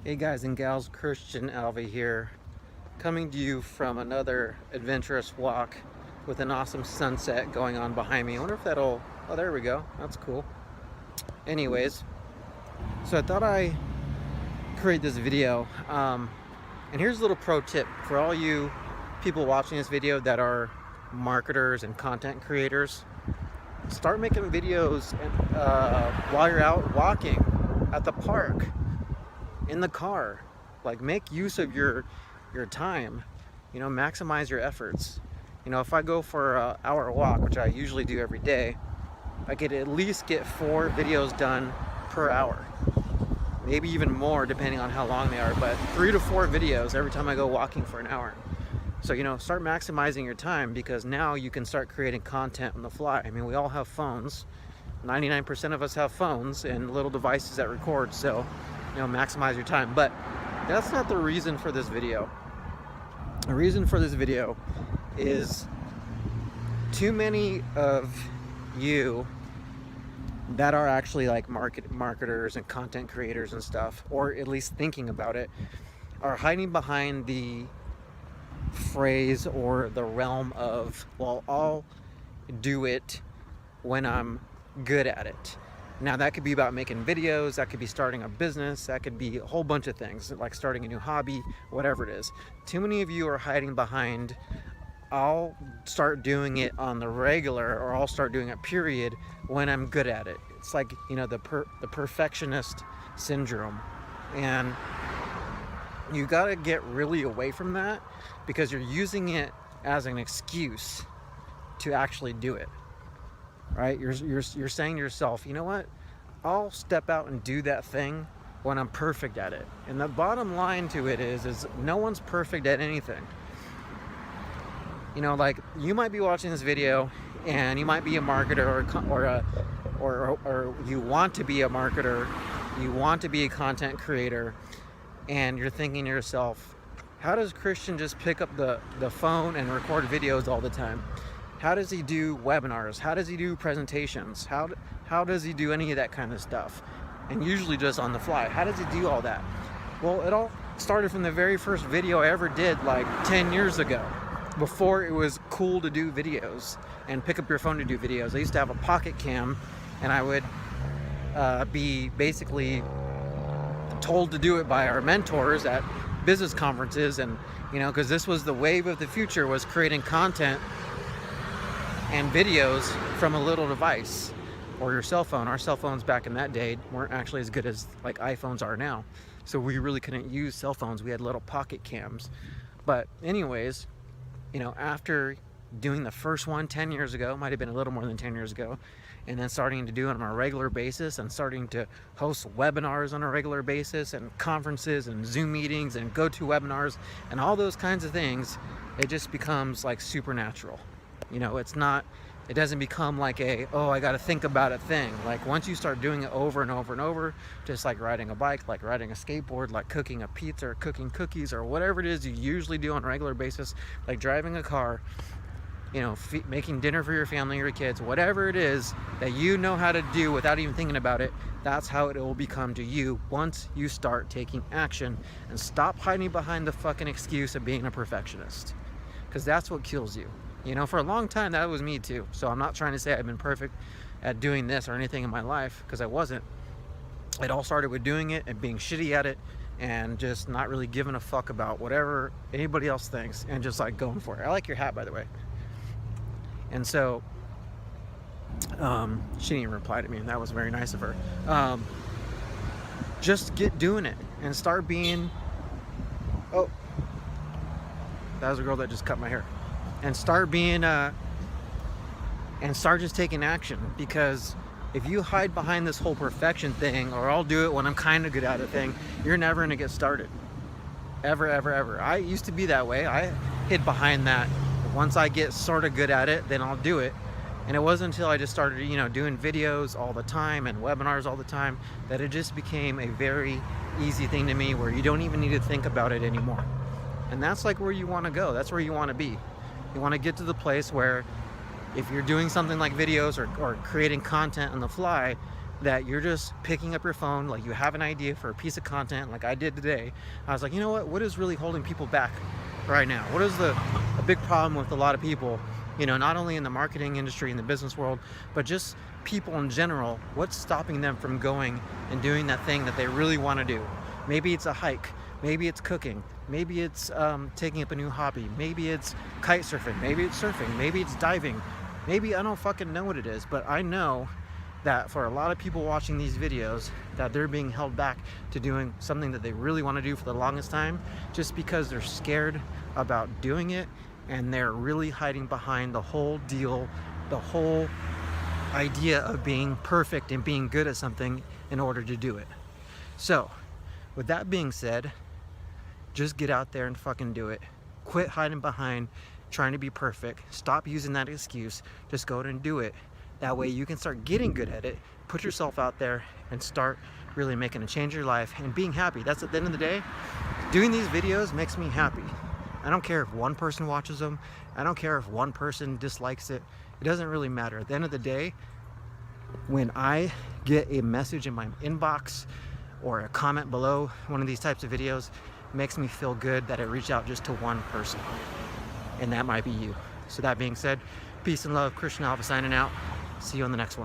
Hey guys and gals, Christian Alva here, coming to you from another adventurous walk with an awesome sunset going on behind me. I wonder if that'll, oh there we go, that's cool. Anyways, so I thought I create this video, and here's a little pro tip for all you people watching this video that are marketers and content creators. Start making videos while you're out walking at the park, in the car. Like, make use of your time, maximize your efforts. If I go for an hour walk, which I usually do every day, I could at least get 4 videos done per hour, maybe even more depending on how long they are, but 3 to 4 videos every time I go walking for an hour. So start maximizing your time, because now you can start creating content on the fly. I mean, we all have phones. 99% of us have phones and little devices that record, so maximize your time. But that's not the reason for this video. The reason for this video is too many of you that are actually like marketers and content creators and stuff, or at least thinking about it, are hiding behind the phrase or the realm of, well, I'll do it when I'm good at it. Now that could be about making videos, that could be starting a business, that could be a whole bunch of things, like starting a new hobby, whatever it is. Too many of you are hiding behind, I'll start doing it on the regular, or I'll start doing it period when I'm good at it. It's like, the perfectionist syndrome. And you gotta get really away from that, because you're using it as an excuse to actually do it. Right? You're saying to yourself, you know what? I'll step out and do that thing when I'm perfect at it. And the bottom line to it is no one's perfect at anything. Like, you might be watching this video and you might be a marketer or you want to be a marketer, you want to be a content creator, and you're thinking to yourself, how does Christian just pick up the phone and record videos all the time? How does he do webinars? How does he do presentations? How does he do any of that kind of stuff? And usually just on the fly. How does he do all that? Well, it all started from the very first video I ever did, like 10 years ago, before it was cool to do videos and pick up your phone to do videos. I used to have a pocket cam, and I would be basically told to do it by our mentors at business conferences, and because this was the wave of the future, was creating content and videos from a little device or your cell phone. Our cell phones back in that day weren't actually as good as like iPhones are now, so we really couldn't use cell phones. We had little pocket cams. But anyways, after doing the first one 10 years ago, might have been a little more than 10 years ago, and then starting to do it on a regular basis and starting to host webinars on a regular basis and conferences and Zoom meetings and GoToWebinars and all those kinds of things, it just becomes like supernatural. It doesn't become like I got to think about a thing. Like, once you start doing it over and over and over, just like riding a bike, like riding a skateboard, like cooking a pizza or cooking cookies or whatever it is you usually do on a regular basis, like driving a car, making dinner for your family or your kids, whatever it is that you know how to do without even thinking about it, that's how it will become to you once you start taking action and stop hiding behind the fucking excuse of being a perfectionist. Because that's what kills you. For a long time, that was me too. So I'm not trying to say I've been perfect at doing this or anything in my life, because I wasn't. It all started with doing it and being shitty at it and just not really giving a fuck about whatever anybody else thinks and just like going for it. I like your hat, by the way. And so she didn't even reply to me, and that was very nice of her. Just get doing it and start being, oh, that was a girl that just cut my hair. And start being and start just taking action. Because if you hide behind this whole perfection thing, or I'll do it when I'm kind of good at it thing, you're never going to get started. Ever, ever, ever. I used to be that way. I hid behind that. Once I get sort of good at it, then I'll do it. And it wasn't until I just started, doing videos all the time and webinars all the time, that it just became a very easy thing to me, where you don't even need to think about it anymore. And that's like where you want to go. That's where you want to be. You want to get to the place where if you're doing something like videos or creating content on the fly, that you're just picking up your phone, like you have an idea for a piece of content like I did today. I was like, you know what is really holding people back right now? What is a big problem with a lot of people, you know, not only in the marketing industry, in the business world, but just people in general? What's stopping them from going and doing that thing that they really want to do? Maybe it's a hike, maybe it's cooking, maybe it's taking up a new hobby, maybe it's kite surfing, maybe it's surfing, maybe it's diving, maybe I don't fucking know what it is, but I know that for a lot of people watching these videos, that they're being held back to doing something that they really want to do for the longest time, just because they're scared about doing it, and they're really hiding behind the whole deal, the whole idea of being perfect and being good at something in order to do it. So with that being said, just get out there and fucking do it. Quit hiding behind trying to be perfect. Stop using that excuse. Just go out and do it. That way you can start getting good at it, put yourself out there, and start really making a change in your life and being happy. That's at the end of the day, doing these videos makes me happy. I don't care if one person watches them. I don't care if one person dislikes it. It doesn't really matter. At the end of the day, when I get a message in my inbox or a comment below one of these types of videos, it makes me feel good that I reached out just to one person, and that might be you. So that being said, peace and love. Christian Alpha signing out. See you on the next one.